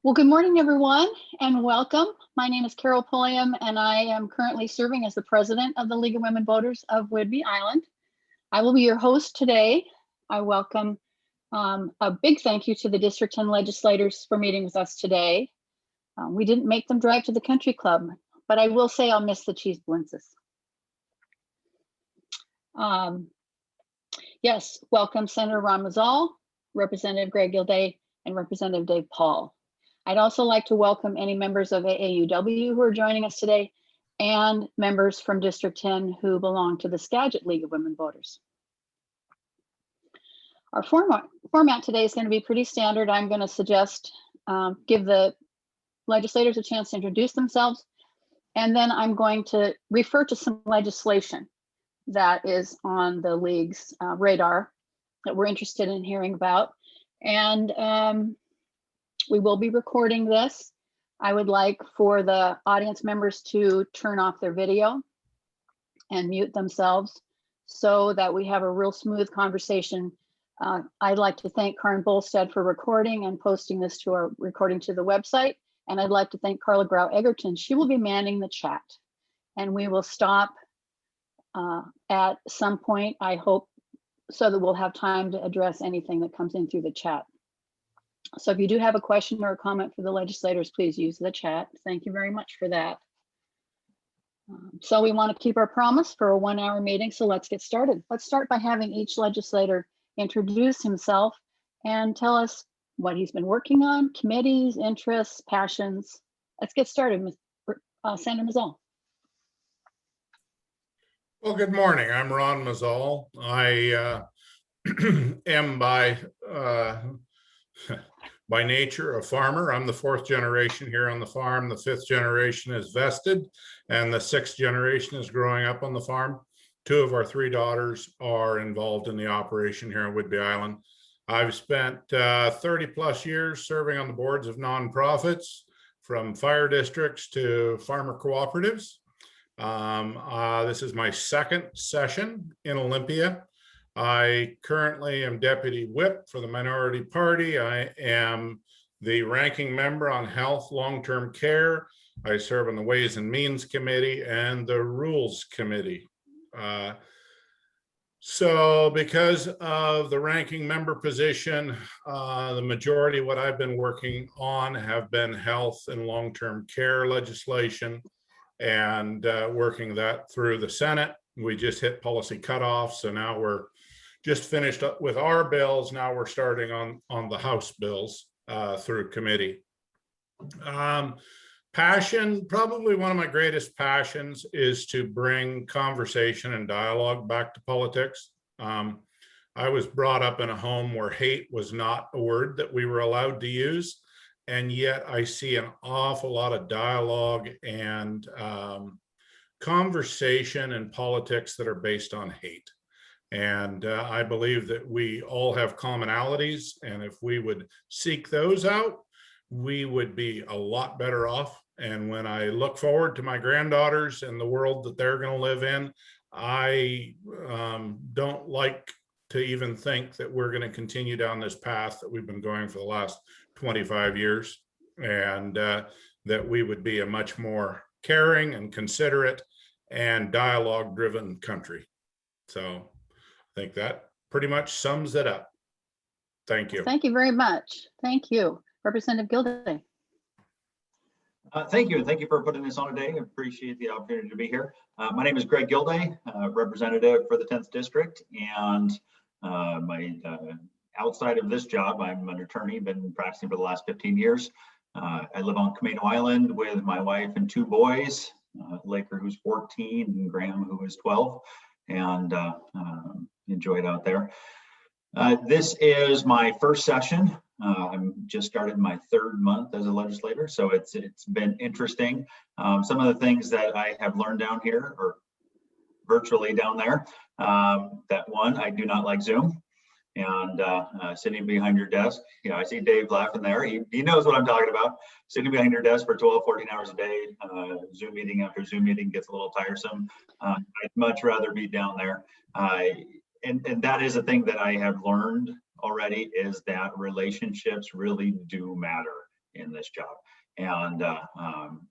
Well, good morning, everyone, and welcome. My name is Carol Pulliam, and I am currently serving as the president of the League of Women Voters of Whidbey Island. I will be your host today. I welcome a big thank you to the District 10 legislators for meeting with us today. We didn't make them drive to the country club, but I will say I'll miss the cheese blintzes. Yes, welcome Senator Ron Muzall, Representative Greg Gilday, and Representative Dave Paul. I'd also like to welcome any members of AAUW who are joining us today and members from District 10 who belong to the Skagit League of Women Voters. Our format today is going to be pretty standard. I'm going to suggest give the legislators a chance to introduce themselves, and then I'm going to refer to some legislation that is on the League's radar that we're interested in hearing about. And we will be recording this. I would like for the audience members to turn off their video and mute themselves so that we have a real smooth conversation. I'd like to thank Karin Bolstad for recording and posting this to our recording to the website. And I'd like to thank Carla Grau Egerton. She will be manning the chat. And we will stop at some point, I hope, so that we'll have time to address anything that comes in through the chat. So if you do have a question or a comment for the legislators, please use the chat. Thank you very much for that. So we want to keep our promise for a 1-hour meeting, so let's get started. Let's start by having each legislator introduce himself and tell us what he's been working on, committees, interests, passions. Let's get started with Senator Muzall. Well, good morning. I'm Ron Muzall. I am by nature a farmer. I'm the 4th generation here on the farm. The 5th generation is vested, and the 6th generation is growing up on the farm. 2 of our 3 daughters are involved in the operation here on Whidbey Island. I've spent 30 plus years serving on the boards of nonprofits, from fire districts to farmer cooperatives. This is my 2nd session in Olympia. I currently am Deputy Whip for the Minority Party. I am the ranking member on Health Long-Term Care. I serve on the Ways and Means Committee and the Rules Committee. So because of the ranking member position, the majority of what I've been working on have been health and long-term care legislation, and working that through the Senate. We just hit policy cutoff, so now we're just finished up with our bills. Now we're starting on the House bills through committee. Passion, probably one of my greatest passions is to bring conversation and dialogue back to politics. I was brought up in a home where hate was not a word that we were allowed to use. And yet I see an awful lot of dialogue and conversation in politics that are based on hate. And I believe that we all have commonalities. And if we would seek those out, we would be a lot better off. And when I look forward to my granddaughters and the world that they're going to live in, I don't like to even think that we're going to continue down this path that we've been going for the last 25 years, and that we would be a much more caring and considerate and dialogue driven country. So I think that pretty much sums it up. Thank you. Thank you very much. Thank you. Representative Gilday. Thank you, and thank you for putting this on today. I appreciate the opportunity to be here. My name is Greg Gilday, representative for the 10th District, and outside of this job, I'm an attorney, been practicing for the last 15 years. I live on Camino Island with my wife and 2 boys, Laker, who's 14, and Graham, who is 12, and enjoy it out there. This is my first session. I'm just started my 3rd month as a legislator, so it's been interesting. Some of the things that I have learned down here, or virtually down there, that one, I do not like Zoom. And sitting behind your desk, I see Dave laughing there. He knows what I'm talking about. Sitting behind your desk for 12, 14 hours a day, Zoom meeting after Zoom meeting gets a little tiresome. I'd much rather be down there. And that is a thing that I have learned already, is that relationships really do matter. in this job. And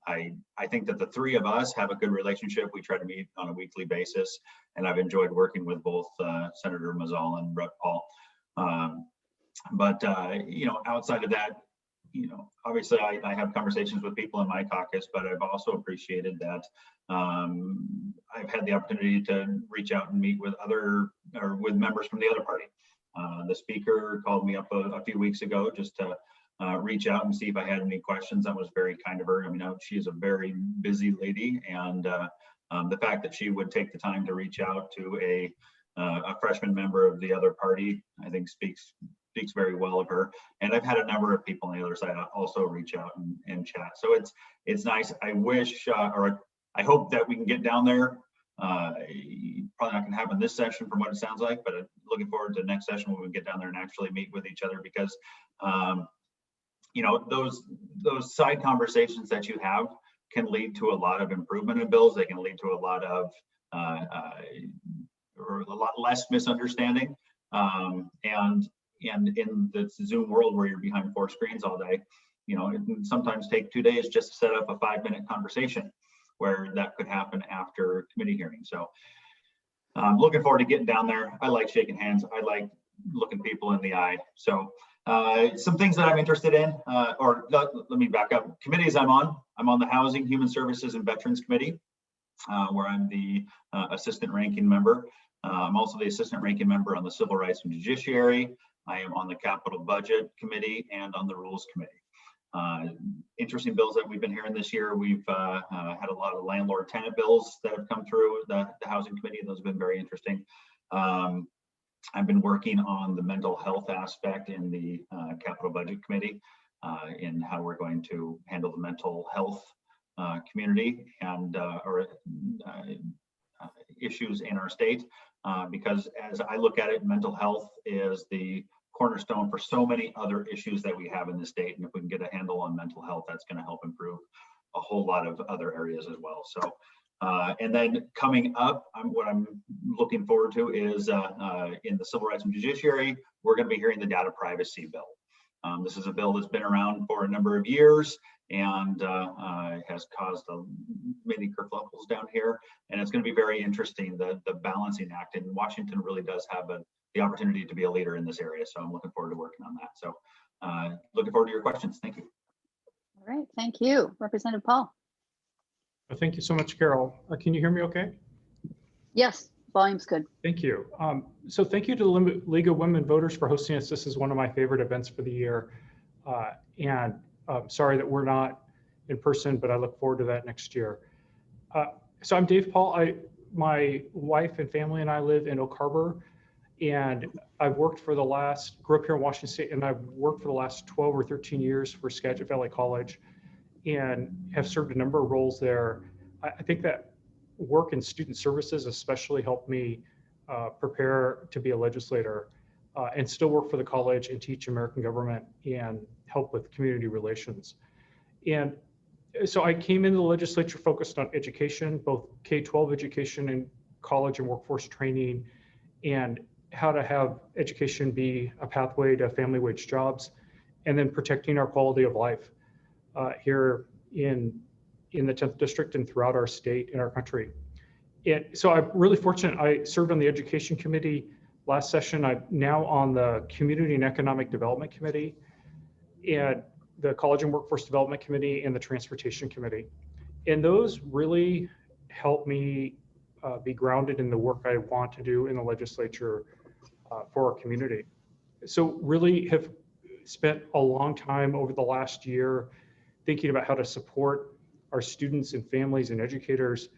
I think that the three of us have a good relationship. We try to meet on a weekly basis, and I've enjoyed working with both Senator Muzall and Rep. Paul. You know, outside of that, you know, obviously I have conversations with people in my caucus, but I've also appreciated that I've had the opportunity to reach out and meet with with members from the other party. The speaker called me up a few weeks ago just to reach out and see if I had any questions. That was very kind of her. I mean, she is a very busy lady, and the fact that she would take the time to reach out to a freshman member of the other party, I think speaks very well of her. And I've had a number of people on the other side also reach out and chat. So it's nice. I wish, or I hope that we can get down there. Probably not going to happen this session from what it sounds like, but looking forward to the next session when we get down there and actually meet with each other, because you know, those side conversations that you have can lead to a lot of improvement in bills. They can lead to a lot of or a lot less misunderstanding. And in the Zoom world where you're behind 4 screens all day, you know, it can sometimes take 2 days just to set up a 5-minute conversation, where that could happen after committee hearing. So I'm looking forward to getting down there. I like shaking hands. I like looking people in the eye. So some things that I'm interested in, let me back up. Committees I'm on the Housing, Human Services, and Veterans Committee, where I'm the assistant ranking member. I'm also the assistant ranking member on the Civil Rights and Judiciary. I am on the Capital Budget Committee and on the Rules Committee. Interesting bills that we've been hearing this year. We've had a lot of landlord-tenant bills that have come through the Housing Committee. Those have been very interesting. I've been working on the mental health aspect in the Capital Budget Committee, in how we're going to handle the mental health community and issues in our state. Because as I look at it, mental health is the cornerstone for so many other issues that we have in the state. And if we can get a handle on mental health, that's going to help improve a whole lot of other areas as well. So, and then coming up, what I'm looking forward to is in the Civil Rights and Judiciary, we're going to be hearing the data privacy bill. This is a bill that's been around for a number of years and has caused many kerfluffles down here. And it's going to be very interesting, the balancing act. And Washington really does have the opportunity to be a leader in this area. So I'm looking forward to working on that. So looking forward to your questions. Thank you. All right, thank you. Representative Paul. Thank you so much, Carol. Can you hear me okay? Yes, volume's good. Thank you. So thank you to the League of Women Voters for hosting us. This is one of my favorite events for the year. And sorry that we're not in person, but I look forward to that next year. So I'm Dave Paul. My wife and family and I live in Oak Harbor, and I've worked for grew up here in Washington State, and I've worked for the last 12 or 13 years for Skagit Valley College and have served a number of roles there. I think that work in student services especially helped me prepare to be a legislator and still work for the college and teach American government and help with community relations. And so I came into the legislature focused on education, both K-12 education and college and workforce training, and how to have education be a pathway to family wage jobs, and then protecting our quality of life here in the 10th district and throughout our state and our country. And so I'm really fortunate. I served on the education committee last session. I'm now on the community and economic development committee and the college and workforce development committee and the transportation committee. And those really help me be grounded in the work I want to do in the legislature for our community. So really have spent a long time over the last year thinking about how to support our students and families and educators,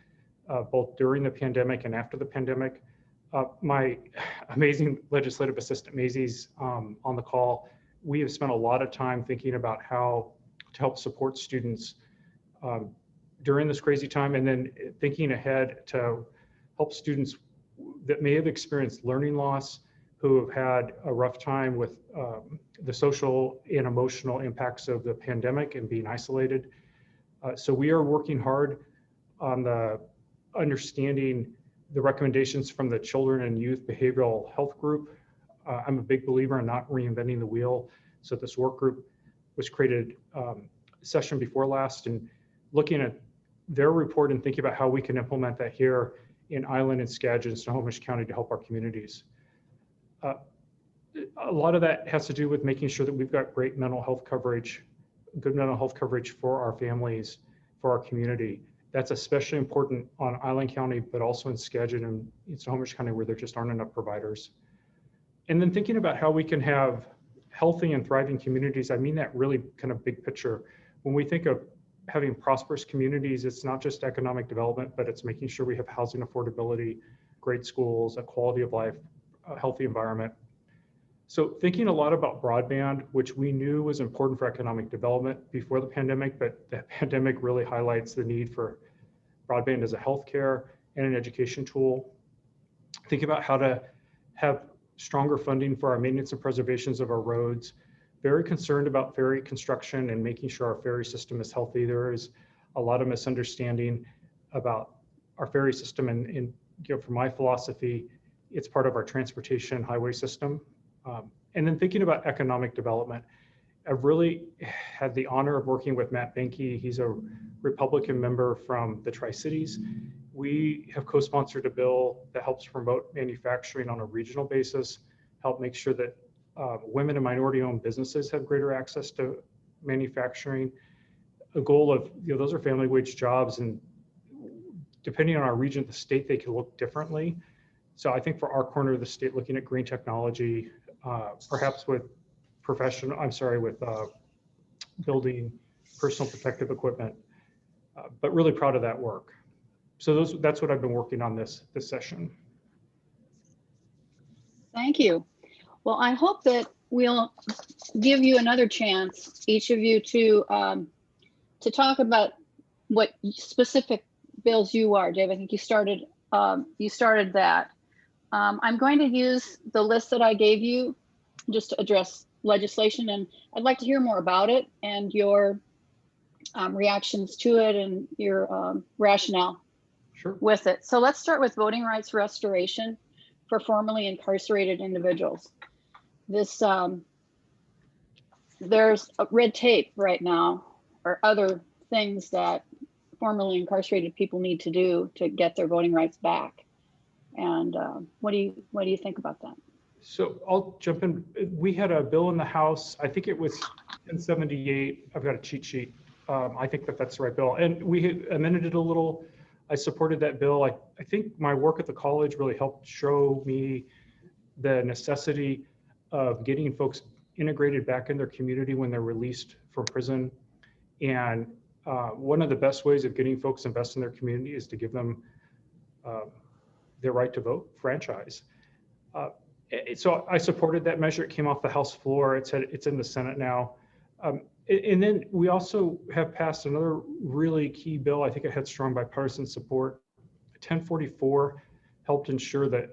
both during the pandemic and after the pandemic. My amazing legislative assistant, Maisie's on the call. We have spent a lot of time thinking about how to help support students during this crazy time, and then thinking ahead to help students that may have experienced learning loss, who have had a rough time with the social and emotional impacts of the pandemic and being isolated. So we are working hard on the understanding the recommendations from the Children and Youth Behavioral Health Group. I'm a big believer in not reinventing the wheel. So this work group was created session before last, and looking at their report and thinking about how we can implement that here in Island and Skagit and Snohomish County to help our communities. A lot of that has to do with making sure that we've got great mental health coverage, good mental health coverage for our families, for our community. That's especially important on Island County, but also in Skagit and in Snohomish County, where there just aren't enough providers. And then thinking about how we can have healthy and thriving communities, I mean that really kind of big picture. When we think of having prosperous communities, it's not just economic development, but it's making sure we have housing affordability, great schools, a quality of life, a healthy environment. So thinking a lot about broadband, which we knew was important for economic development before the pandemic, but the pandemic really highlights the need for broadband as a healthcare and an education tool. Think about how to have stronger funding for our maintenance and preservations of our roads. Very concerned about ferry construction and making sure our ferry system is healthy. There is a lot of misunderstanding about our ferry system, and from my philosophy, it's part of our transportation highway system. And then thinking about economic development, I've really had the honor of working with Matt Benke. He's a Republican member from the Tri-Cities. We have co-sponsored a bill that helps promote manufacturing on a regional basis, help make sure that women and minority-owned businesses have greater access to manufacturing. A goal of, those are family wage jobs, and depending on our region, the state, they can look differently. So I think for our corner of the state, looking at green technology, perhaps with building personal protective equipment, but really proud of that work. So that's what I've been working on this session. Thank you. Well, I hope that we'll give you another chance, each of you, to talk about what specific bills you are. Dave, I think you started that. I'm going to use the list that I gave you just to address legislation, and I'd like to hear more about it and your reactions to it and your rationale with it. So let's start with voting rights restoration for formerly incarcerated individuals. This there's red tape right now, or other things that formerly incarcerated people need to do to get their voting rights back. And what do you think about that? So I'll jump in. We had a bill in the House. I think it was 1078. I've got a cheat sheet. I think that's the right bill, and we amended it a little. I supported that bill. I think my work at the college really helped show me the necessity of getting folks integrated back in their community when they're released from prison. And one of the best ways of getting folks invested in their community is to give them their right to vote franchise. So I supported that measure. It came off the House floor. It's in the Senate now. And then we also have passed another really key bill. I think it had strong bipartisan support. 1044 helped ensure that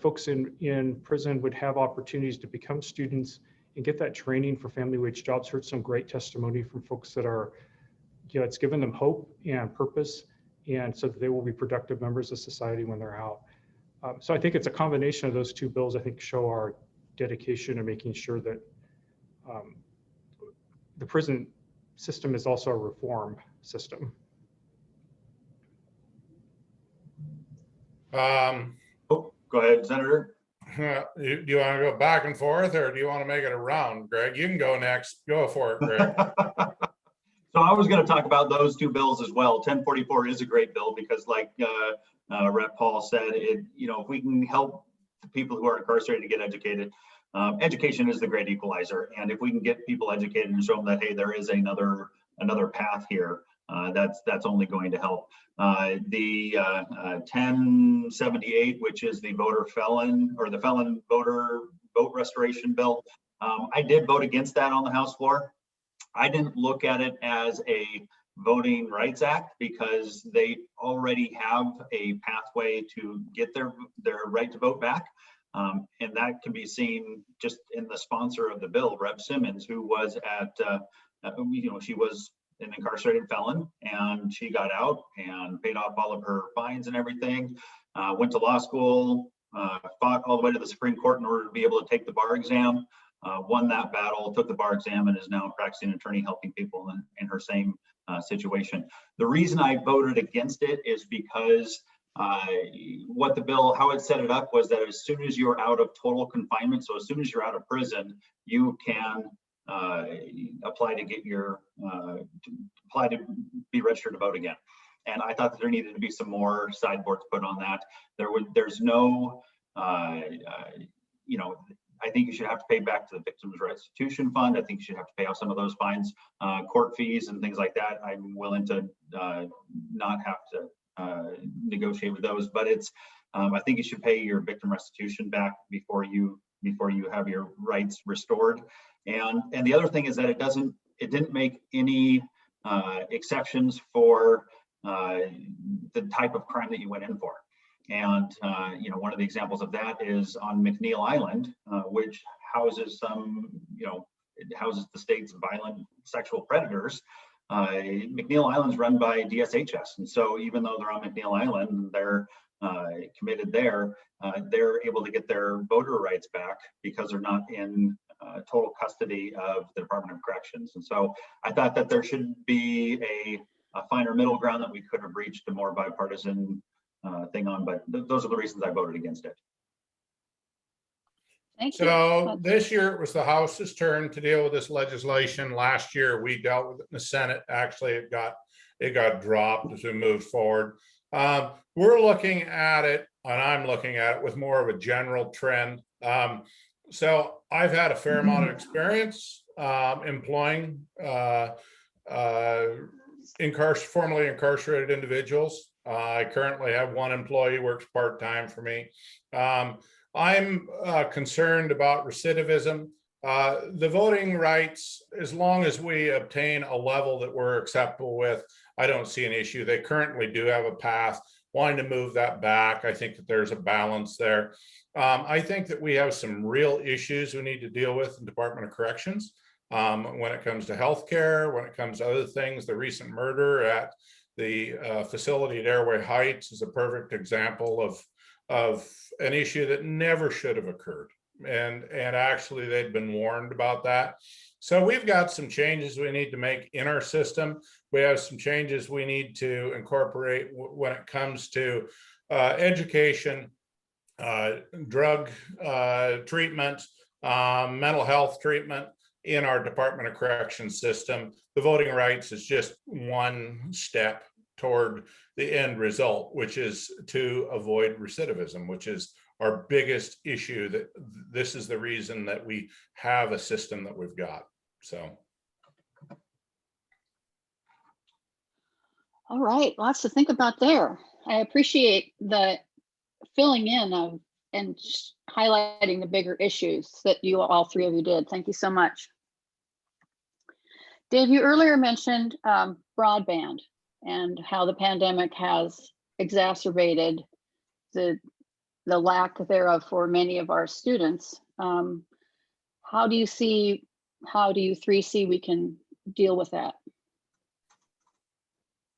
folks in prison would have opportunities to become students and get that training for family wage jobs. Heard some great testimony from folks that are, it's given them hope and purpose, and so that they will be productive members of society when they're out. So I think it's a combination of those two bills, I think, show our dedication to making sure that the prison system is also a reform system. Go ahead, Senator. Do you want to go back and forth, or do you want to make it a round, Greg? You can go next. Go for it, Greg. So I was going to talk about those two bills as well. 1044 is a great bill because, like Rep. Paul said, if we can help the people who are incarcerated to get educated, education is the great equalizer. And if we can get people educated and show them that, hey, there is another path here, that's only going to help. The 1078, which is the felon voter vote restoration bill, I did vote against that on the House floor. I didn't look at it as a voting rights act because they already have a pathway to get their right to vote back. And that can be seen just in the sponsor of the bill, Rep. Simmons, who was she was an incarcerated felon, and she got out and paid off all of her fines and everything, went to law school, fought all the way to the Supreme Court in order to be able to take the bar exam, won that battle, took the bar exam, and is now a practicing attorney helping people in her same situation. The reason I voted against it is because what the bill, how it set it up was that as soon as you're out of total confinement, so as soon as you're out of prison, you can apply to get your, apply to be registered to vote again. And I thought that there needed to be some more sideboards put on that. There's no, you know, I think you should have to pay back to the Victims Restitution Fund. I think you should have to pay off some of those fines, court fees and things like that. I'm willing to not have to negotiate with those, but it's I think you should pay your victim restitution back before you have your rights restored. And the other thing is that it didn't make any exceptions for the type of crime that you went in for. And you know, one of the examples of that is on McNeil Island, which houses some, you know, it houses the state's violent sexual predators. McNeil Island's run by DSHS, and so even though they're on McNeil Island, they're committed there, they're able to get their voter rights back because they're not in total custody of the Department of Corrections. And so I thought that there should be a finer middle ground that we could have reached a more bipartisan thing on, but those are the reasons I voted against it. Thank you. So this year it was the House's turn to deal with this legislation. Last year we dealt with it in the Senate. Actually, it got dropped as we moved forward. We're looking at it, and I'm looking at it with more of a general trend. So I've had a fair amount of experience employing formerly incarcerated individuals. I currently have one employee who works part-time for me. I'm concerned about recidivism. The voting rights, as long as we obtain a level that we're acceptable with, I don't see an issue. They currently do have a path. Wanting to move that back, I think that there's a balance there. I think that we have some real issues we need to deal with in Department of Corrections when it comes to healthcare, when it comes to other things. The recent murder at the facility at Airway Heights is a perfect example of an issue that never should have occurred. And actually they'd been warned about that. So we've got some changes we need to make in our system. We have some changes we need to incorporate when it comes to education, drug treatment, mental health treatment in our Department of Corrections system. The voting rights is just one step toward the end result, which is to avoid recidivism, which is our biggest issue. That this is the reason that we have a system that we've got. So. All right, lots to think about there. I appreciate the filling in of and highlighting the bigger issues that you all three of you did. Thank you so much. Dave, you earlier mentioned broadband and how the pandemic has exacerbated the lack thereof for many of our students. How do you three see we can deal with that?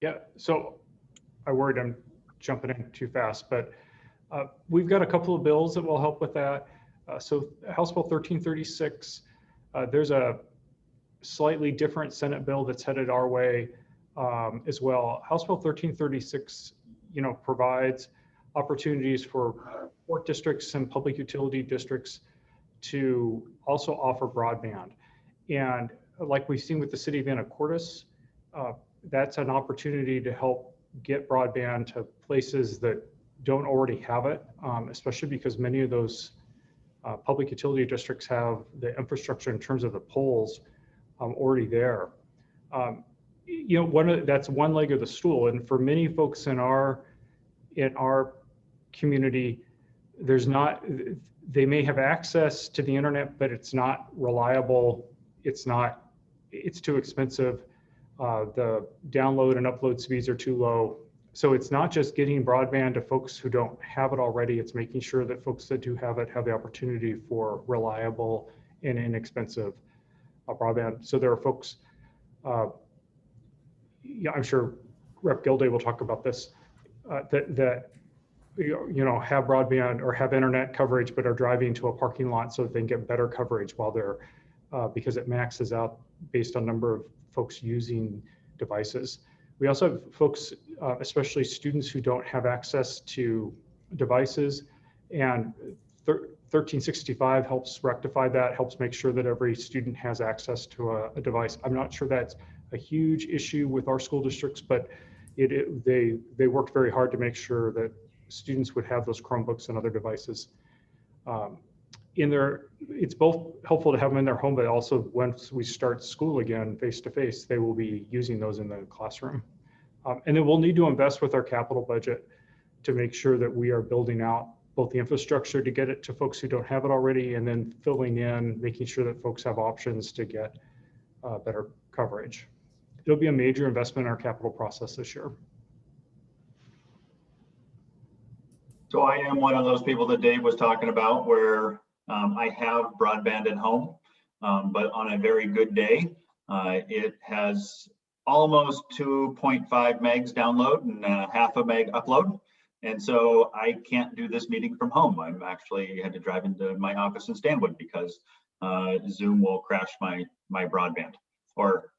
Yeah, so I worried I'm jumping in too fast, but we've got a couple of bills that will help with that. So House Bill 1336, there's a slightly different Senate bill that's headed our way as well. House Bill 1336, you know, provides opportunities for port districts and public utility districts to also offer broadband. And like we've seen with the city of Anacortes, that's an opportunity to help get broadband to places that don't already have it, especially because many of those public utility districts have the infrastructure in terms of the poles already there. You know, that's one leg of the stool. And for many folks in our community, they may have access to the internet, but it's not reliable. It's too expensive. The download and upload speeds are too low. So it's not just getting broadband to folks who don't have it already, it's making sure that folks that do have it have the opportunity for reliable and inexpensive broadband. So there are folks, yeah, I'm sure Rep. Gilday will talk about this, that have broadband or have internet coverage, but are driving to a parking lot so that they can get better coverage while they're, because it maxes out based on number of folks using devices. We also have folks, especially students who don't have access to devices, and 1365 helps rectify that, helps make sure that every student has access to a device. I'm not sure that's a huge issue with our school districts, but they worked very hard to make sure that students would have those Chromebooks and other devices. It's both helpful to have them in their home, but also once we start school again, face-to-face, they will be using those in the classroom. And then we'll need to invest with our capital budget to make sure that we are building out both the infrastructure to get it to folks who don't have it already, and then filling in, making sure that folks have options to get better coverage. It'll be a major investment in our capital process this year. So I am one of those people that Dave was talking about where I have broadband at home, but on a very good day, it has almost 2.5 megs download and half a meg upload. And so I can't do this meeting from home. I'm actually had to drive into my office in Stanwood because Zoom will crash my broadband, or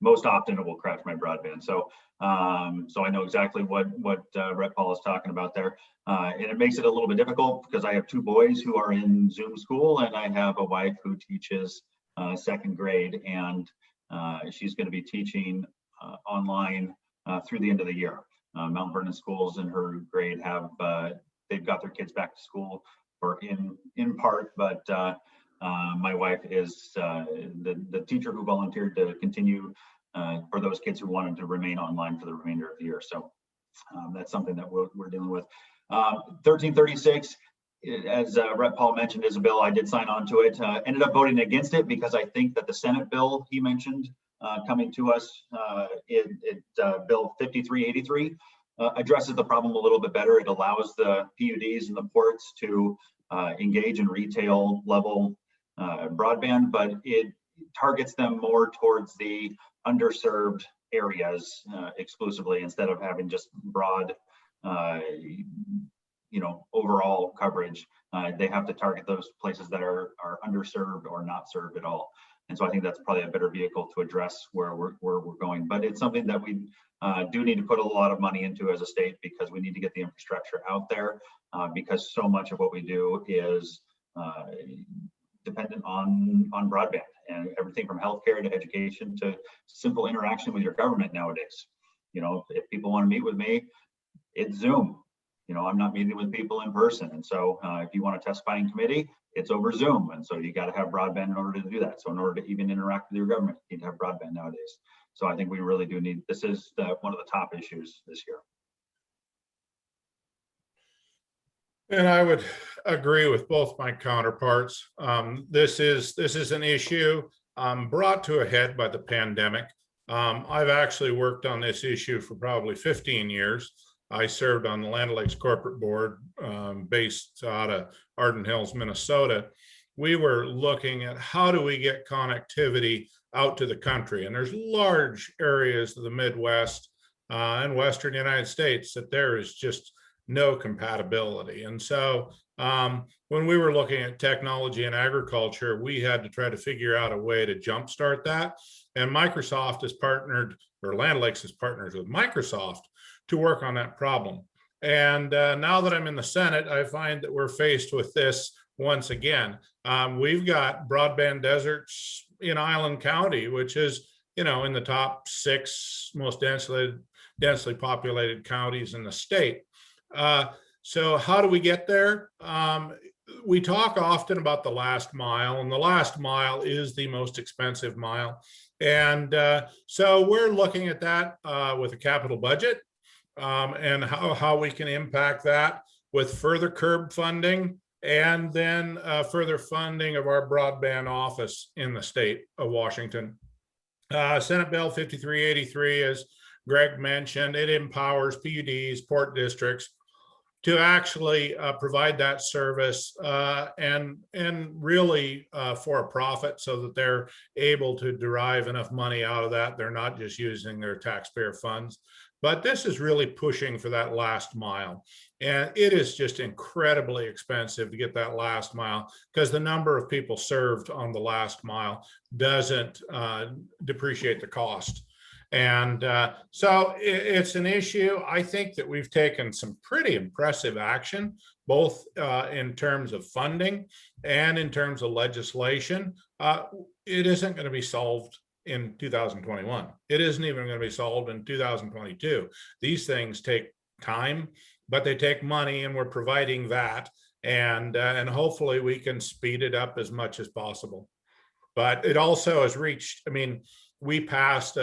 most often it will crash my broadband. So so I know exactly what Rep Paul is talking about there. And it makes it a little bit difficult because I have two boys who are in Zoom school, and I have a wife who teaches second grade, and she's going to be teaching online through the end of the year. Mount Vernon schools in her grade have they've got their kids back to school, or in part, but my wife is the teacher who volunteered to continue for those kids who wanted to remain online for the remainder of the year. So that's something that we're dealing with. 1336, as Rep Paul mentioned, is a bill I did sign on to it. Ended up voting against it because I think that the Senate bill he mentioned coming to us, Bill 5383, addresses the problem a little bit better. It allows the PUDs and the ports to engage in retail level broadband, but it targets them more towards the underserved areas exclusively, instead of having just broad overall coverage. They have to target those places that are underserved or not served at all. And so I think that's probably a better vehicle to address where we're going. But it's something that we do need to put a lot of money into as a state, because we need to get the infrastructure out there, because so much of what we do is dependent on broadband, and everything from healthcare to education to simple interaction with your government nowadays. If people want to meet with me, it's Zoom. I'm not meeting with people in person. And so if you want to testify in committee, it's over Zoom. And so you got to have broadband in order to do that. So in order to even interact with your government, you need to have broadband nowadays. So I think we really do need, this is one of the top issues this year. And I would agree with both my counterparts. This is an issue brought to a head by the pandemic. I've actually worked on this issue for probably 15 years. I served on the Land O'Lakes corporate board based out of Arden Hills, Minnesota. We were looking at how do we get connectivity out to the country. And there's large areas of the Midwest and Western United States that there is just no compatibility. And so when we were looking at technology and agriculture, we had to try to figure out a way to jumpstart that. And Microsoft has partnered, or Land O'Lakes has partnered with Microsoft to work on that problem. And now that I'm in the Senate, I find that we're faced with this once again. We've got broadband deserts in Island County, which is, in the top 6 most densely populated counties in the state. So how do we get there? We talk often about the last mile, and the last mile is the most expensive mile. And so we're looking at that with a capital budget, and how we can impact that with further curb funding, and then further funding of our broadband office in the state of Washington. Senate Bill 5383, as Greg mentioned, it empowers PUDs, port districts, to actually provide that service and really for a profit, so that they're able to derive enough money out of that. They're not just using their taxpayer funds. But this is really pushing for that last mile. And it is just incredibly expensive to get that last mile because the number of people served on the last mile doesn't depreciate the cost. And so it's an issue. I think that we've taken some pretty impressive action, both in terms of funding and in terms of legislation. It isn't going to be solved in 2021. It isn't even going to be solved in 2022. These things take time, but they take money, and we're providing that. And hopefully we can speed it up as much as possible. But it also has reached, I mean, we passed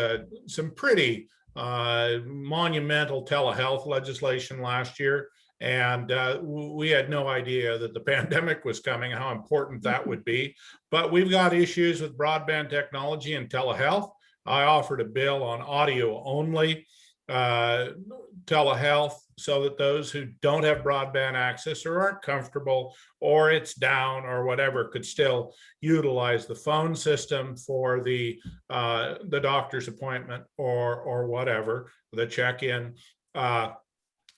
some pretty monumental telehealth legislation last year. And we had no idea that the pandemic was coming, how important that would be. But we've got issues with broadband technology and telehealth. I offered a bill on audio only telehealth so that those who don't have broadband access or aren't comfortable or it's down or whatever could still utilize the phone system for the doctor's appointment or whatever, the check-in.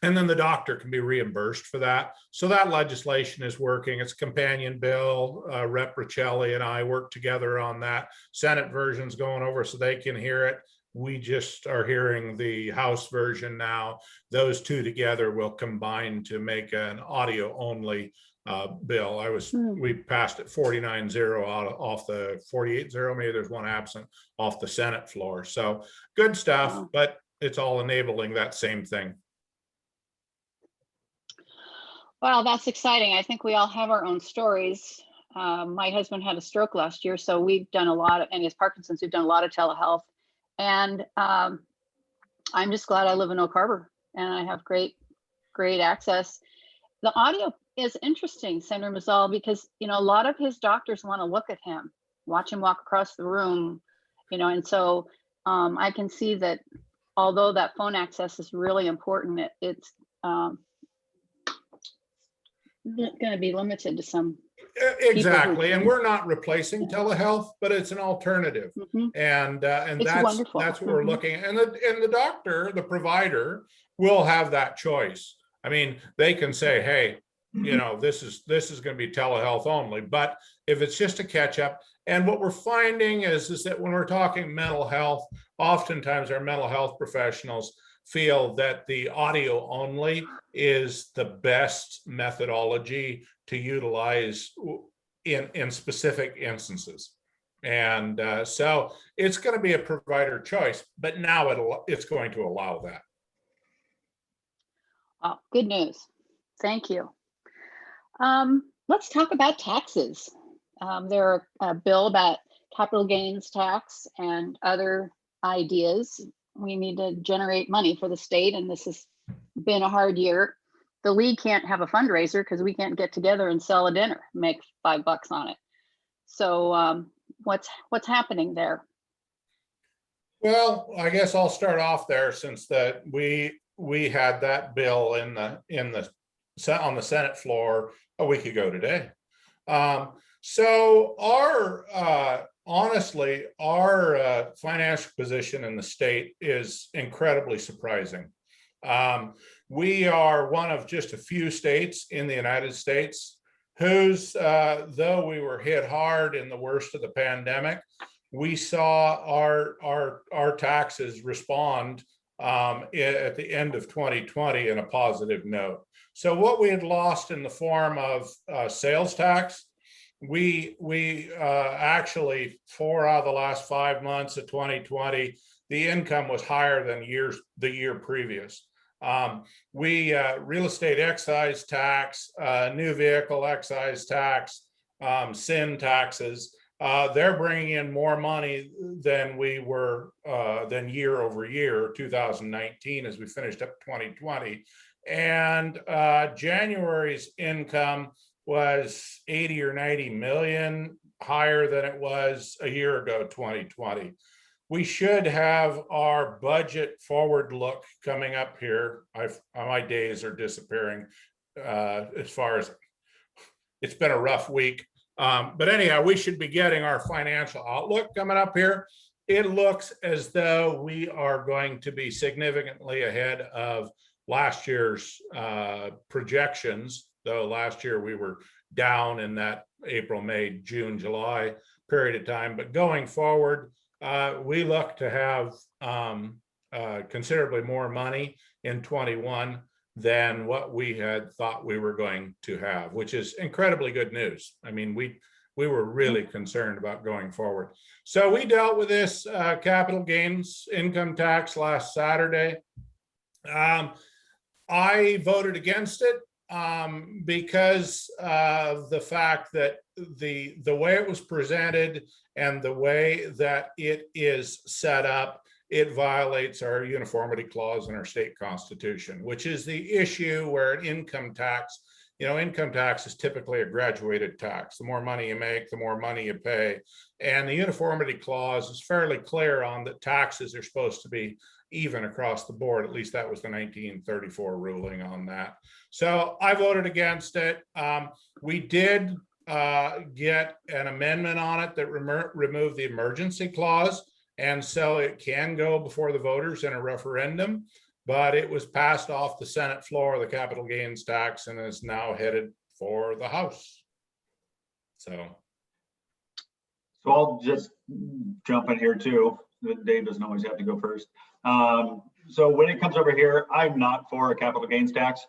And then the doctor can be reimbursed for that. So that legislation is working. It's a companion bill. Rep. Riccelli and I work together on that. Senate version's going over so they can hear it. We just are hearing the House version now. Those two together will combine to make an audio only bill. We passed it 49-0 off the 48-0. Maybe there's one absent off the Senate floor. So good stuff, wow. But it's all enabling that same thing. Well, that's exciting. I think we all have our own stories. My husband had a stroke last year, so we've done a lot of, and his Parkinson's, we've done a lot of telehealth. And I'm just glad I live in Oak Harbor and I have great access. The audio is interesting, Senator Muzall, because, you know, a lot of his doctors want to look at him, watch him walk across the room, you know, and so I can see that although that phone access is really important, it's going to be limited to some. Exactly, and we're not replacing telehealth, but it's an alternative, and that's what we're looking at. And the doctor, the provider, will have that choice. I mean, they can say, hey, you know, this is going to be telehealth only. But if it's just a catch up, and what we're finding is that when we're talking mental health, oftentimes our mental health professionals feel that the audio only is the best methodology to utilize in specific instances. And so it's going to be a provider choice, but now it's going to allow that. Oh, good news. Thank you. Let's talk about taxes. There are a bill about capital gains tax and other ideas. We need to generate money for the state, and this has been a hard year. The league can't have a fundraiser because we can't get together and sell a dinner, make $5 on it. So what's happening there? Well, I guess I'll start off there, since that we had that bill on the Senate floor a week ago today. So honestly, our financial position in the state is incredibly surprising. We are one of just a few states in the United States whose, though we were hit hard in the worst of the pandemic, we saw our taxes respond at the end of 2020 in a positive note. So what we had lost in the form of sales tax, we actually, 4 out of the last 5 months of 2020, the income was higher than the year previous. Real estate excise tax, new vehicle excise tax, sin taxes, they're bringing in more money than we were, than year over year, 2019, as we finished up 2020. And January's income was 80 or 90 million higher than it was a year ago, 2020. We should have our budget forward look coming up here. My days are disappearing as far as, it's been a rough week. But anyhow, we should be getting our financial outlook coming up here. It looks as though we are going to be significantly ahead of last year's projections, though last year we were down in that April, May, June, July period of time. But going forward, we look to have considerably more money in 21 than what we had thought we were going to have, which is incredibly good news. I mean, we were really concerned about going forward. So we dealt with this capital gains income tax last Saturday. I voted against it because of the fact that the way it was presented and the way that it is set up, it violates our uniformity clause in our state constitution, which is the issue where an income tax, income tax is typically a graduated tax. The more money you make, the more money you pay. And the uniformity clause is fairly clear on that taxes are supposed to be even across the board. At least that was the 1934 ruling on that. So I voted against it. We did get an amendment on it that removed the emergency clause. And so it can go before the voters in a referendum, but it was passed off the Senate floor, the capital gains tax, and is now headed for the House. So I'll just jump in here too. Dave doesn't always have to go first. So when it comes over here, I'm not for a capital gains tax.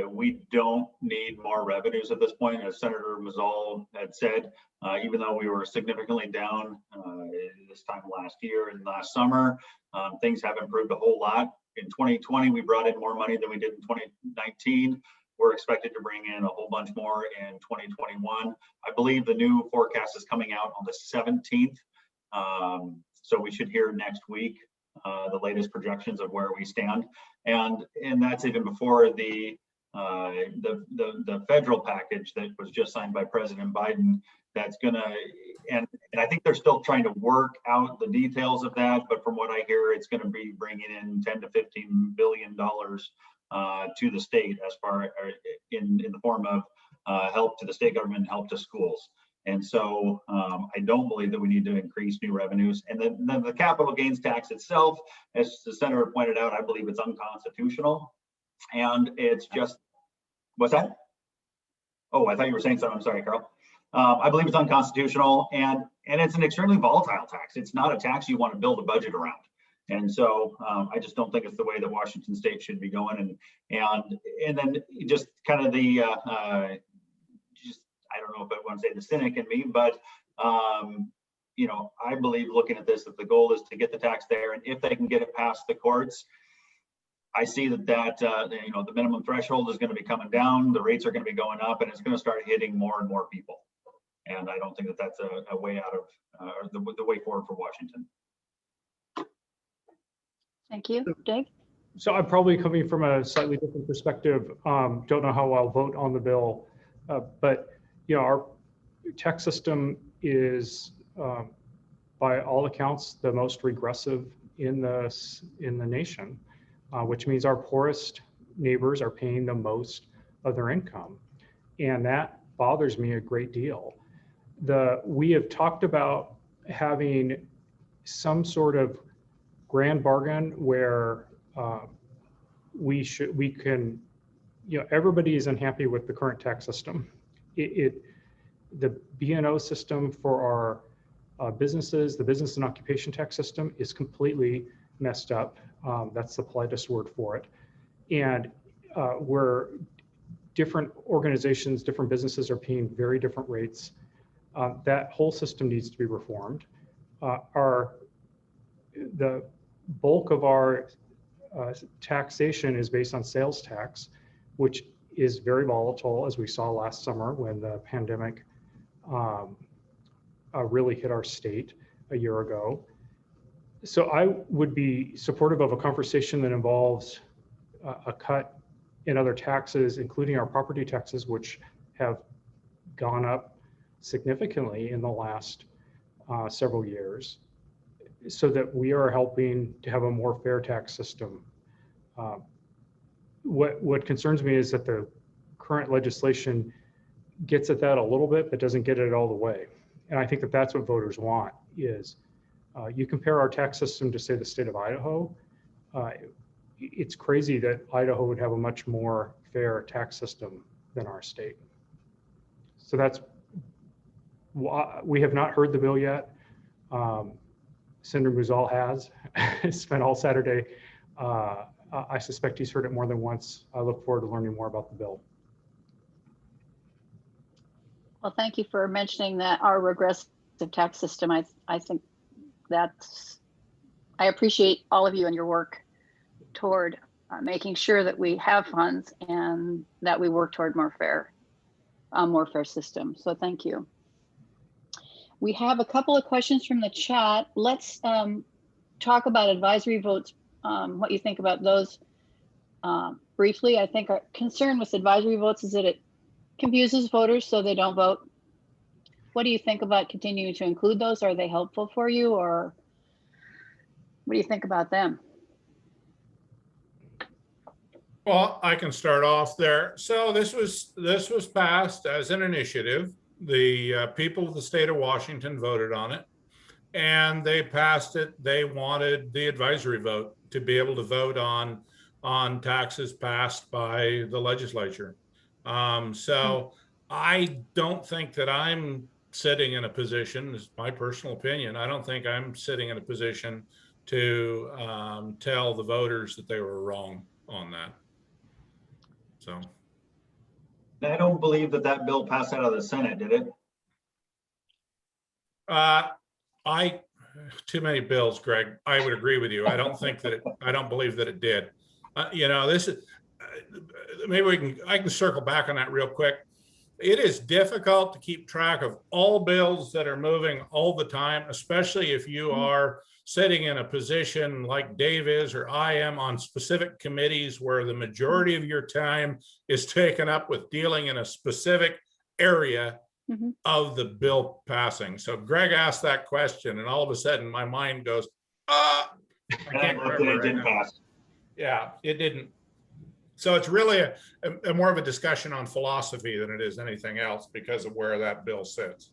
We don't need more revenues at this point, as Senator Muzall had said. Even though we were significantly down this time last year and last summer, things have improved a whole lot. In 2020, we brought in more money than we did in 2019. We're expected to bring in a whole bunch more in 2021. I believe the new forecast is coming out on the 17th. So we should hear next week the latest projections of where we stand, and that's even before the federal package that was just signed by President Biden. That's gonna, and I think they're still trying to work out the details of that. But from what I hear, it's going to be bringing in $10 to $15 billion to the state as far in the form of help to the state government, help to schools. And so I don't believe that we need to increase new revenues. And then the capital gains tax itself, as the senator pointed out, I believe it's unconstitutional. And it's just, what's that? Oh, I thought you were saying something. I'm sorry, Carl. I believe it's unconstitutional, and it's an extremely volatile tax. It's not a tax you want to build a budget around. And so I just don't think it's the way that Washington State should be going. And then just kind of the I don't know if I want to say the cynic in me, but I believe looking at this, that the goal is to get the tax there, and if they can get it past the courts, I see that the minimum threshold is going to be coming down, the rates are going to be going up, and it's going to start hitting more and more people. And I don't think that that's a way out of the way forward for Washington. Thank you, Dave. So I'm probably coming from a slightly different perspective. Don't know how I'll vote on the bill, but our tax system is, by all accounts, the most regressive in the nation, which means our poorest neighbors are paying the most of their income, and that bothers me a great deal. We have talked about having some sort of grand bargain where everybody is unhappy with the current tax system. The B&O system for our businesses, the business and occupation tax system, is completely messed up. That's the politest word for it. And where different organizations, different businesses are paying very different rates. That whole system needs to be reformed. The bulk of our taxation is based on sales tax, which is very volatile, as we saw last summer when the pandemic really hit our state a year ago. So I would be supportive of a conversation that involves a cut in other taxes, including our property taxes, which have gone up significantly in the last several years, so that we are helping to have a more fair tax system. What concerns me is that the current legislation gets at that a little bit, but doesn't get it all the way. And I think that that's what voters want. Is you compare our tax system to, say, the state of Idaho, it's crazy that Idaho would have a much more fair tax system than our state. So that's why we have not heard the bill yet. Senator Muzall has spent all Saturday. I suspect he's heard it more than once. I look forward to learning more about the bill. Well, thank you for mentioning that our regressive tax system. I think I appreciate all of you and your work toward making sure that we have funds and that we work toward more fair system. So thank you. We have a couple of questions from the chat. Let's talk about advisory votes, what you think about those briefly. I think our concern with advisory votes is that it confuses voters so they don't vote. What do you think about continuing to include those? Are they helpful for you, or what do you think about them? Well, I can start off there. So this was passed as an initiative. The people of the state of Washington voted on it, and they passed it. They wanted the advisory vote to be able to vote on taxes passed by the legislature. So I don't think that I'm sitting in a position, this is my personal opinion, I don't think I'm sitting in a position to tell the voters that they were wrong on that. So I don't believe that bill passed out of the Senate, did it? Too many bills, Greg. I would agree with you. I don't believe that it did. This is maybe I can circle back on that real quick. It is difficult to keep track of all bills that are moving all the time, especially if you are sitting in a position like Dave is or I am on specific committees where the majority of your time is taken up with dealing in a specific area of the bill passing. So Greg asked that question, and all of a sudden my mind goes, I can't remember. It didn't pass. Yeah, it didn't. So it's really a more of a discussion on philosophy than it is anything else because of where that bill sits.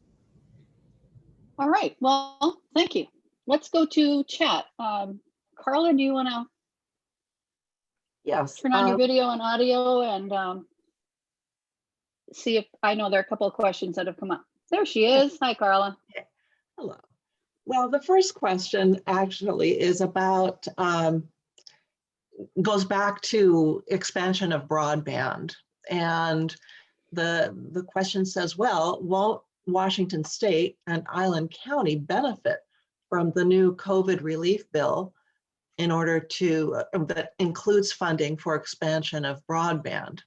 All right. Well, thank you. Let's go to chat. Carla, do you want to turn on your video and audio and see if I know there are a couple of questions that have come up. There she is. Hi, Carla. Hello. Well, the first question actually is about goes back to expansion of broadband, and the question says, well, won't Washington State and Island County benefit from the new COVID relief bill in order to that includes funding for expansion of broadband?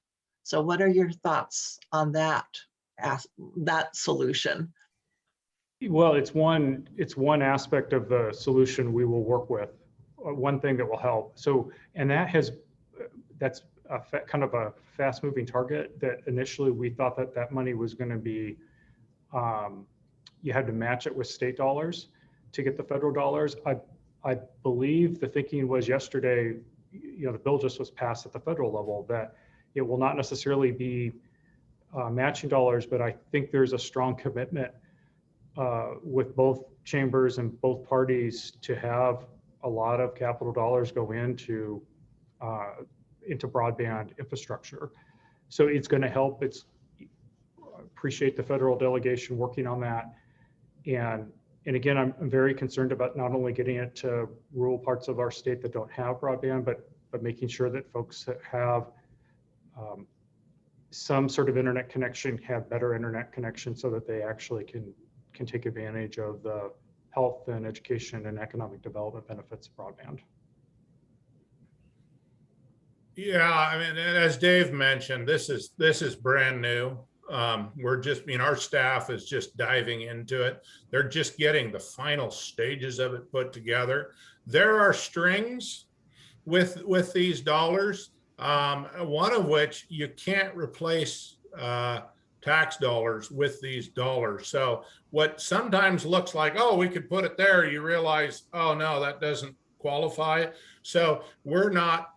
So what are your thoughts on that solution? Well, it's one aspect of the solution we will work with. One thing that will help. So, and that's kind of a fast moving target that initially we thought that money was going to be, you had to match it with state dollars to get the federal dollars. I believe the thinking was yesterday, the bill just was passed at the federal level, that it will not necessarily be matching dollars, but I think there's a strong commitment with both chambers and both parties to have a lot of capital dollars go into broadband infrastructure. So it's going to help. Appreciate the federal delegation working on that. And again, I'm very concerned about not only getting it to rural parts of our state that don't have broadband, but making sure that folks that have some sort of internet connection have better internet connection so that they actually can take advantage of the health and education and economic development benefits of broadband. Yeah, I mean, as Dave mentioned, this is brand new. We're just, our staff is just diving into it. They're just getting the final stages of it put together. There are strings with these dollars, one of which you can't replace tax dollars with these dollars. So what sometimes looks like, oh, we could put it there, you realize, oh no, that doesn't qualify. So we're not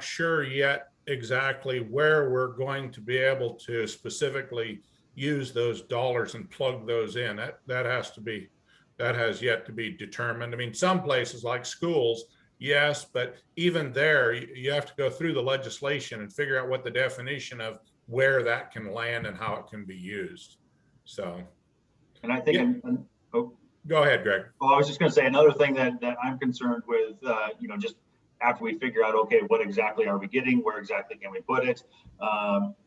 sure yet exactly where we're going to be able to specifically use those dollars and plug those in. That has yet to be determined. I mean, some places like schools Yes, but even there, you have to go through the legislation and figure out what the definition of where that can land and how it can be used. So, And I think, yeah. oh, Go ahead, Greg. well, I was just going to say another thing that I'm concerned with, just after we figure out, okay, what exactly are we getting? Where exactly can we put it?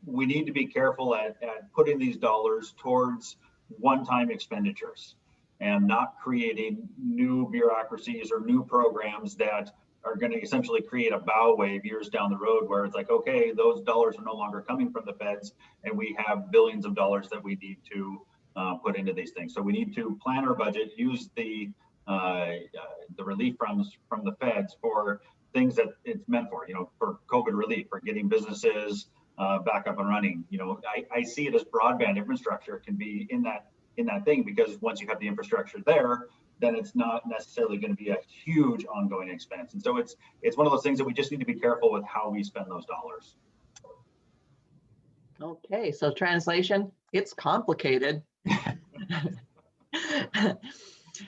We need to be careful at putting these dollars towards one-time expenditures and not creating new bureaucracies or new programs that are going to essentially create a bow wave years down the road where it's like, okay, those dollars are no longer coming from the feds and we have billions of dollars that we need to put into these things. So we need to plan our budget, use the relief from the feds for things that it's meant for, for COVID relief, for getting businesses back up and running. I see it as broadband infrastructure can be in that thing, because once you have the infrastructure there, then it's not necessarily going to be a huge ongoing expense. And so it's one of those things that we just need to be careful with how we spend those dollars. Okay, so translation, it's complicated.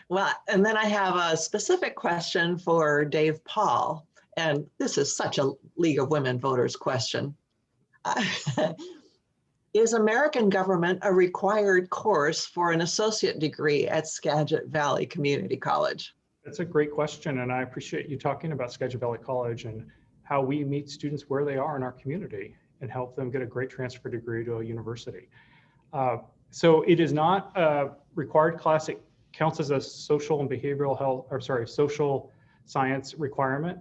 Well, and then I have a specific question for Dave Paul, and this is such a League of Women Voters question. Is American government a required course for an associate degree at Skagit Valley Community College? That's a great question, and I appreciate you talking about Skagit Valley College and how we meet students where they are in our community and help them get a great transfer degree to a university. So it is not a required class. It counts as a social and behavioral health, or sorry, social science requirement.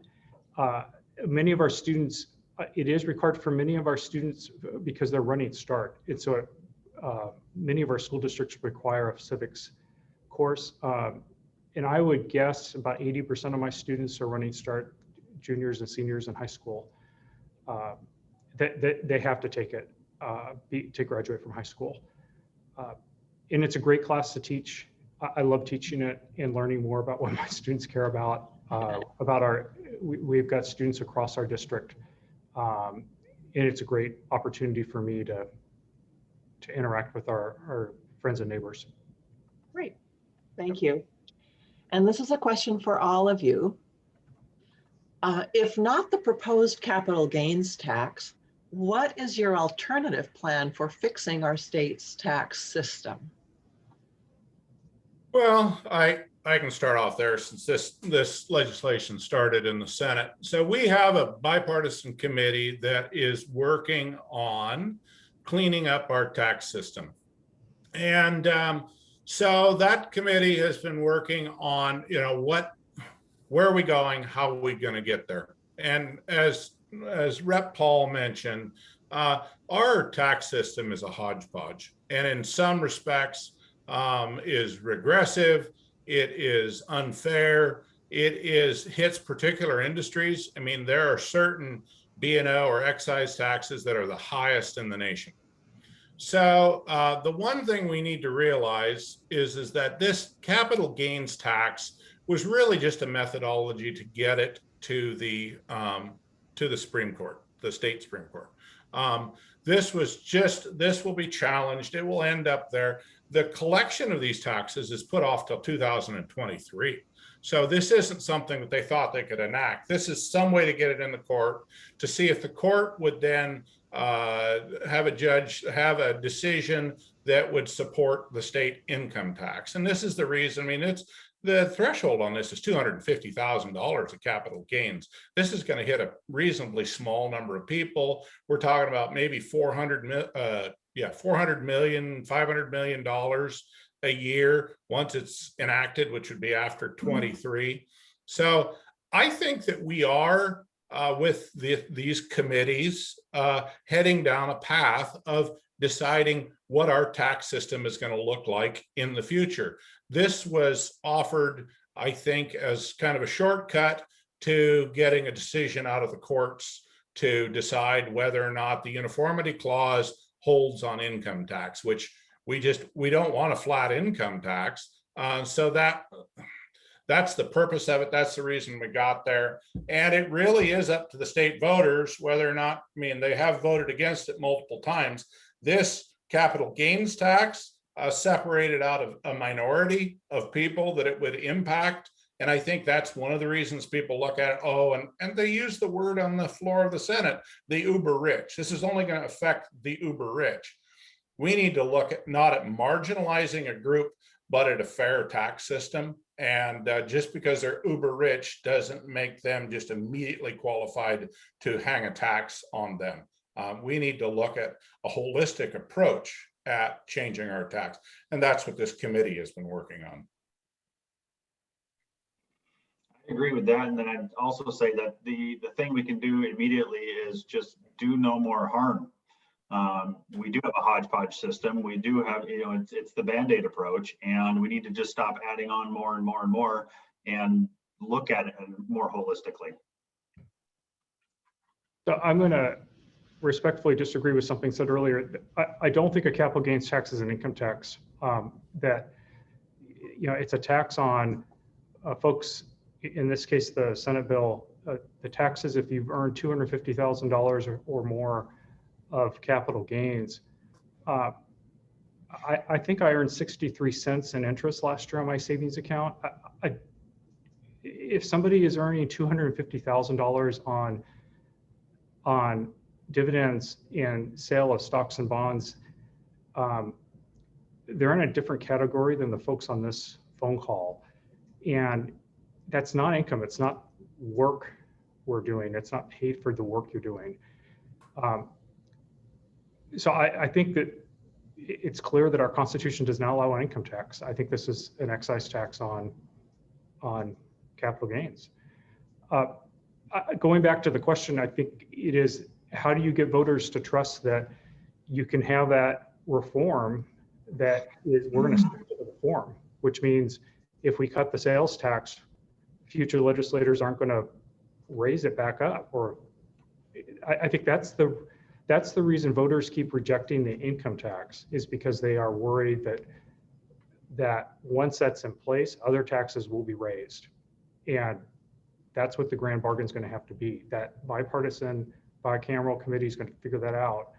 Many of our students, it is required for many of our students because they're running START. And so many of our school districts require a civics course. And I would guess about 80% of my students are running START, juniors and seniors in high school. They have to take it to graduate from high school. And it's a great class to teach. I love teaching it and learning more about what my students care about we've got students across our district. And it's a great opportunity for me to interact with our friends and neighbors. Great, thank you. And this is a question for all of you. If not the proposed capital gains tax, what is your alternative plan for fixing our state's tax system? Well, I can start off there since this legislation started in the Senate. So we have a bipartisan committee that is working on cleaning up our tax system. And so that committee has been working on, where are we going? How are we going to get there? And as Rep. Paul mentioned, our tax system is a hodgepodge, and in some respects is regressive. It is unfair. It hits particular industries. I mean, there are certain B&O or excise taxes that are the highest in the nation. So the one thing we need to realize is that this capital gains tax was really just a methodology to get it to the Supreme Court, the state Supreme Court. This will be challenged. It will end up there. The collection of these taxes is put off till 2023. So this isn't something that they thought they could enact. This is some way to get it in the court to see if the court would then have a judge have a decision that would support the state income tax. And this is the reason. I mean, it's the threshold on this is $250,000 of capital gains. This is going to hit a reasonably small number of people. We're talking about maybe $400 million, $500 million a year once it's enacted, which would be after 23. So I think that we are with these committees heading down a path of deciding what our tax system is going to look like in the future. This was offered, I think, as kind of a shortcut to getting a decision out of the courts to decide whether or not the uniformity clause holds on income tax, which we don't want a flat income tax. So that's the purpose of it. That's the reason we got there. And it really is up to the state voters whether or not, I mean, they have voted against it multiple times. This capital gains tax separated out of a minority of people that it would impact. And I think that's one of the reasons people look at it, oh, and they use the word on the floor of the Senate, the uber rich. This is only going to affect the uber rich. We need to look at not at marginalizing a group, but at a fair tax system. And just because they're uber rich doesn't make them just immediately qualified to hang a tax on them. We need to look at a holistic approach at changing our tax. And that's what this committee has been working on. I agree with that. And then I'd also say that the thing we can do immediately is just do no more harm. We do have a hodgepodge system. We do have, it's the Band-Aid approach, and we need to just stop adding on more and more and more and look at it more holistically. So I'm going to respectfully disagree with something said earlier. I don't think a capital gains tax is an income tax. That, it's a tax on folks, in this case, the Senate bill, the taxes if you've earned $250,000 or more of capital gains. I think I earned 63 cents in interest last year on my savings account. If somebody is earning $250,000 on dividends in sale of stocks and bonds, they're in a different category than the folks on this phone call. And that's not income. It's not work we're doing. It's not paid for the work you're doing. So I think that it's clear that our Constitution does not allow an income tax. I think this is an excise tax on capital gains. Going back to the question, I think it is, how do you get voters to trust that you can have that reform that is, we're going to stick to the reform, which means if we cut the sales tax, future legislators aren't going to raise it back up. Or I think that's the reason voters keep rejecting the income tax, is because they are worried that once that's in place, other taxes will be raised. And that's what the grand bargain is going to have to be. That bipartisan, bicameral committee is going to figure that out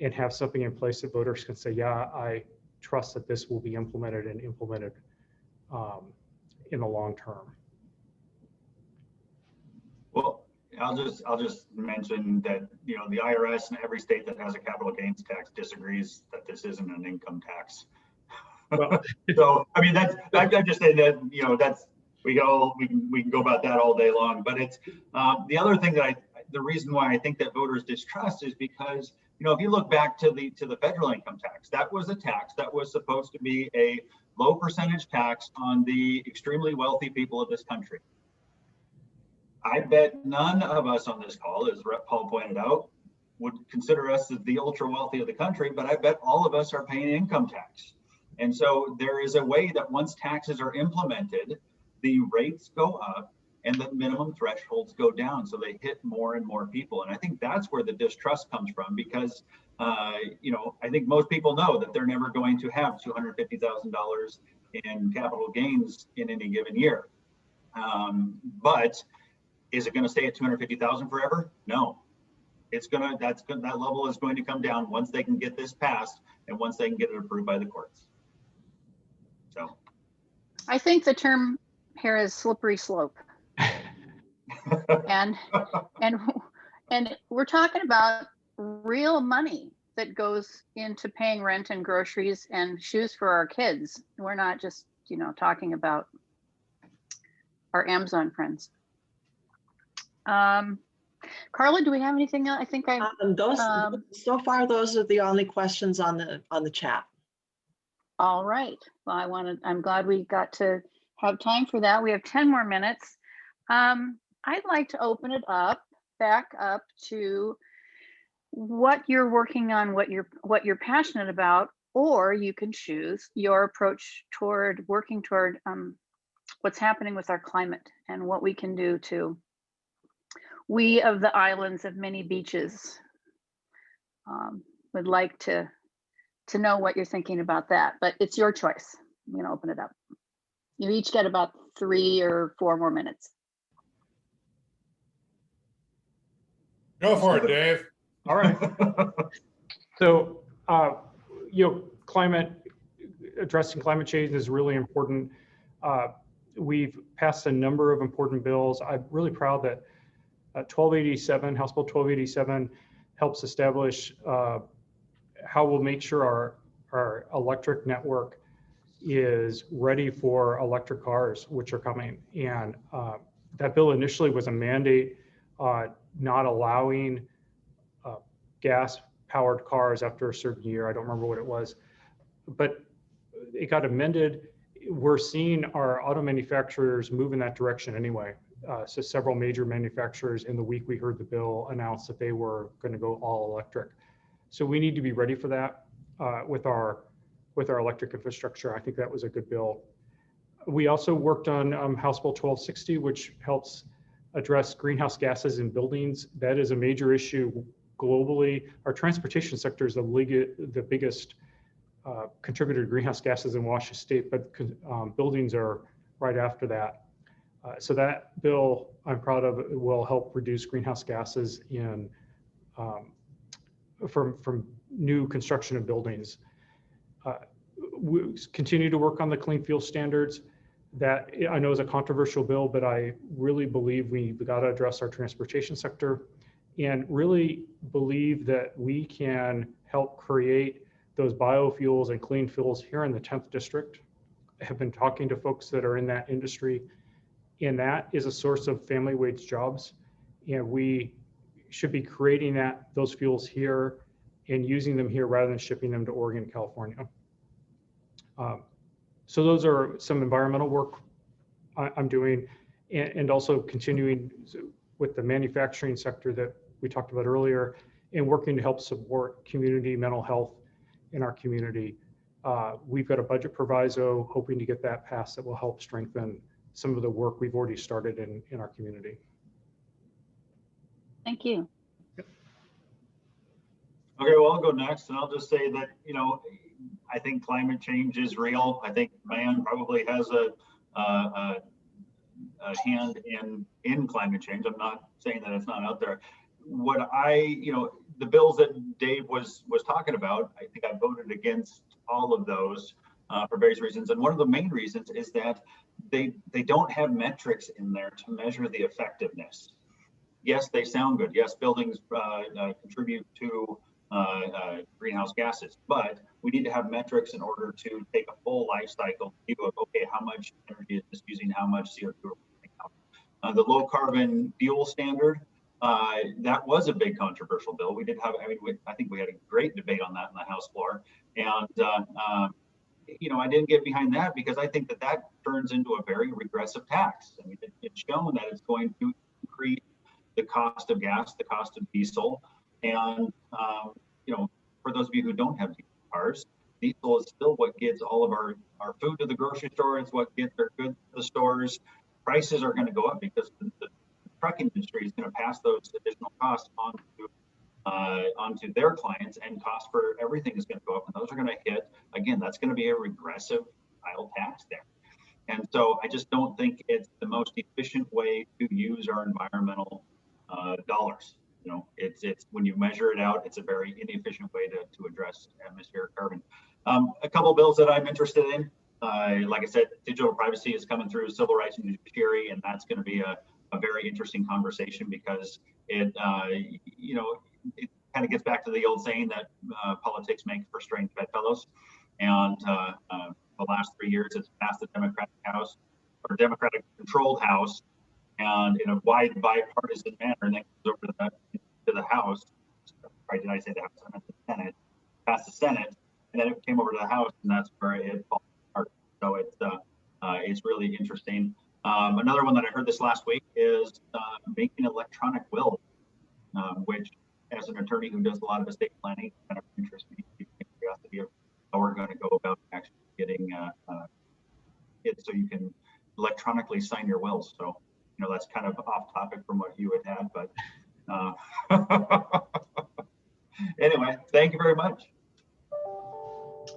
and have something in place that voters can say, yeah, I trust that this will be implemented in the long term. Well, I'll just mention that, the IRS and every state that has a capital gains tax disagrees that this isn't an income tax. Well, So, I mean, I'm just saying that, that's, we can go about that all day long, but it's the other thing that the reason why I think that voters distrust is because, if you look back to the federal income tax, that was a tax that was supposed to be a low percentage tax on the extremely wealthy people of this country. I bet none of us on this call, as Rep. Paul pointed out, would consider us as the ultra wealthy of the country, but I bet all of us are paying income tax. And so there is a way that once taxes are implemented, the rates go up and the minimum thresholds go down, so they hit more and more people. And I think that's where the distrust comes from, because I think most people know that they're never going to have $250,000 in capital gains in any given year. But is it going to stay at 250,000 forever? No. That level is going to come down once they can get this passed and once they can get it approved by the courts. So I think the term here is slippery slope. and we're talking about real money that goes into paying rent and groceries and shoes for our kids. We're not just, talking about our Amazon friends. Carla, do we have anything else? I think so far, those are the only questions on the chat. All right. Well, I'm glad we got to have time for that. We have 10 more minutes. I'd like to open it back up to what you're working on, what you're passionate about, or you can choose your approach toward working toward what's happening with our climate and what we can do to, we of the islands of many beaches would like to know what you're thinking about that, but it's your choice. I'm going to open it up. You each get about 3 or 4 more minutes. Go for it, Dave. all right. So, addressing climate change is really important. We've passed a number of important bills. I'm really proud that 1287, House Bill 1287 helps establish how we'll make sure our electric network is ready for electric cars, which are coming. And that bill initially was a mandate not allowing gas-powered cars after a certain year. I don't remember what it was, but it got amended. We're seeing our auto manufacturers move in that direction anyway. So several major manufacturers in the week we heard the bill announce that they were going to go all electric. So we need to be ready for that with our electric infrastructure. I think that was a good bill. We also worked on House Bill 1260, which helps address greenhouse gases in buildings. That is a major issue globally. Our transportation sector is the biggest contributor to greenhouse gases in Washington State, but buildings are right after that. So that bill, I'm proud of, will help reduce greenhouse gases in from new construction of buildings. We continue to work on the clean fuel standards. That I know is a controversial bill, but I really believe we've got to address our transportation sector and really believe that we can help create those biofuels and clean fuels here in the 10th district. I have been talking to folks that are in that industry, and that is a source of family wage jobs. And we should be creating those fuels here and using them here rather than shipping them to Oregon and California. So those are some environmental work I'm doing, and also continuing with the manufacturing sector that we talked about earlier, and working to help support community mental health in our community. We've got a budget proviso, hoping to get that passed that will help strengthen some of the work we've already started in our community. Thank you. Okay, well, I'll go next, and I'll just say that, you know, I think climate change is real. I think man probably has a hand in climate change. I'm not saying that it's not out there. What the bills that Dave was talking about, I think I voted against all of those for various reasons. And one of the main reasons is that they don't have metrics in there to measure the effectiveness. Yes, they sound good. Yes, buildings contribute to greenhouse gases, but we need to have metrics in order to take a full life cycle view of, okay, how much energy is this using, how much CO2 are we putting out. The low carbon fuel standard, that was a big controversial bill. We did have, I think we had a great debate on that in the House floor. And, I didn't get behind that because I think that turns into a very regressive tax. I mean, it's shown that it's going to increase the cost of gas, the cost of diesel. And, for those of you who don't have cars, diesel is still what gets all of our food to the grocery store. It's what gets our goods to the stores. Prices are going to go up because the trucking industry is going to pass those additional costs onto their clients, and cost for everything is going to go up. And those are going to hit, again, that's going to be a regressive style tax there. And so I just don't think it's the most efficient way to use our environmental dollars. It's when you measure it out, it's a very inefficient way to address atmospheric carbon. A couple of bills that I'm interested in, like I said, digital privacy is coming through, civil rights and judiciary, and that's going to be a very interesting conversation because it kind of gets back to the old saying that politics makes for strange bedfellows. And the last 3 years, it's passed the Democratic House or Democratic controlled House, and in a wide bipartisan manner, and then goes over to the House. Right? Did I say the House? I meant the Senate. Passed the Senate, and then it came over to the House, and that's where it falls apart. So it's really interesting. Another one that I heard this last week is making electronic wills, which, as an attorney who does a lot of estate planning, kind of interests me. Curiosity of how we're going to go about actually getting it so you can electronically sign your wills. So, that's kind of off topic from what you had, but anyway, thank you very much.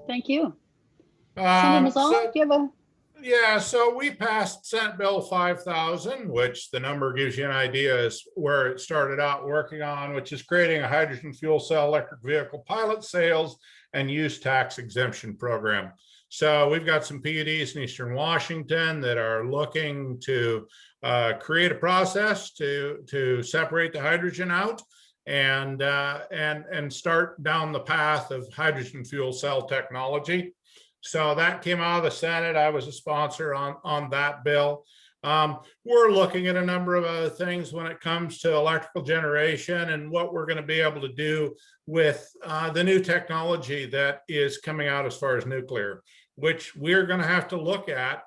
Thank you. Senator Muzall, do you have a? Yeah, so we passed Senate Bill 5000, which the number gives you an idea is where it started out working on, which is creating a hydrogen fuel cell electric vehicle pilot sales and use tax exemption program. So we've got some PUDs in Eastern Washington that are looking to create a process to separate the hydrogen out and start down the path of hydrogen fuel cell technology. So that came out of the Senate. I was a sponsor on that bill. We're looking at a number of other things when it comes to electrical generation and what we're going to be able to do with the new technology that is coming out as far as nuclear, which we're going to have to look at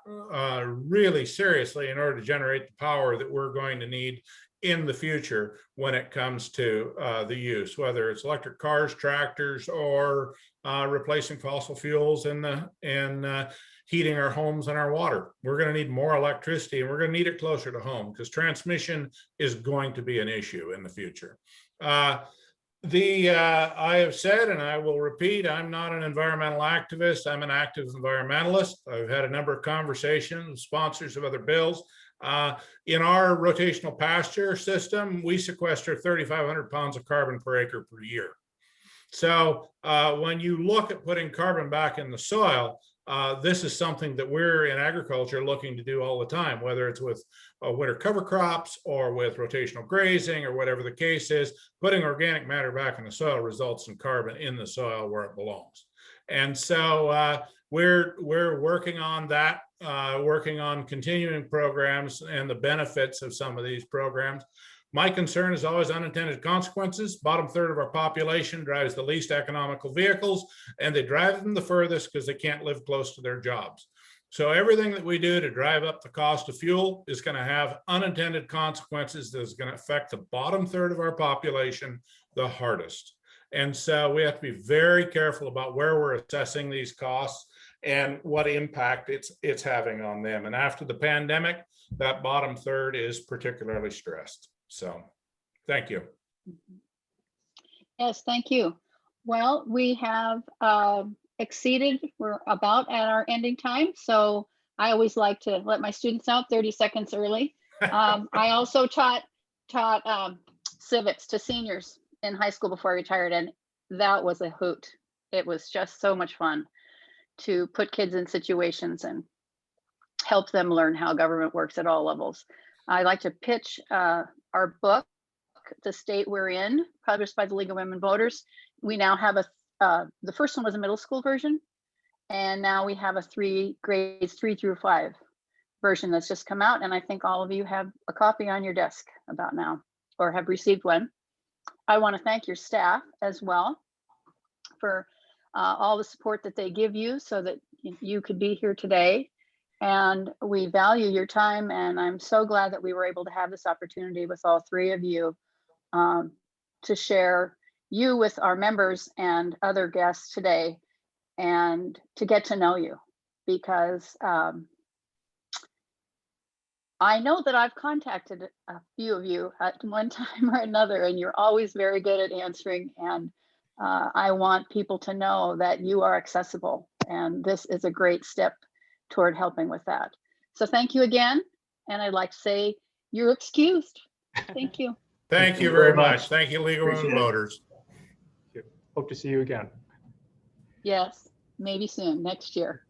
really seriously in order to generate the power that we're going to need in the future when it comes to the use, whether it's electric cars, tractors, or replacing fossil fuels in heating our homes and our water. We're going to need more electricity, and we're going to need it closer to home because transmission is going to be an issue in the future. I have said, and I will repeat, I'm not an environmental activist. I'm an active environmentalist. I've had a number of conversations with sponsors of other bills. In our rotational pasture system, we sequester 3,500 pounds of carbon per acre per year. So when you look at putting carbon back in the soil, this is something that we're in agriculture looking to do all the time, whether it's with winter cover crops or with rotational grazing or whatever the case is. Putting organic matter back in the soil results in carbon in the soil where it belongs. And so we're working on that, working on continuing programs and the benefits of some of these programs. My concern is always unintended consequences. Bottom third of our population drives the least economical vehicles, and they drive them the furthest because they can't live close to their jobs. So everything that we do to drive up the cost of fuel is going to have unintended consequences that is going to affect the bottom third of our population the hardest. And so we have to be very careful about where we're assessing these costs and what impact it's having on them. And after the pandemic, that bottom third is particularly stressed. So thank you. Yes, thank you. Well, we have exceeded, we're about at our ending time. So I always like to let my students out 30 seconds early. I also taught civics to seniors in high school before I retired, and that was a hoot. It was just so much fun to put kids in situations and help them learn how government works at all levels. I like to pitch our book, The State We're In, published by the League of Women Voters. We now have the first one was a middle school version, and now we have a grades 3 through 5 version that's just come out, and I think all of you have a copy on your desk about now, or have received one. I want to thank your staff as well for all the support that they give you so that you could be here today. And we value your time, and I'm so glad that we were able to have this opportunity with all three of you to share you with our members and other guests today, and to get to know you, because I know that I've contacted a few of you at one time or another, and you're always very good at answering. And I want people to know that you are accessible, and this is a great step toward helping with that. So thank you again. And I'd like to say you're excused. Thank you. Thank you very much. Thank you, League of Women Appreciate it. Voters. Hope to see you again. Yes, maybe soon, next year.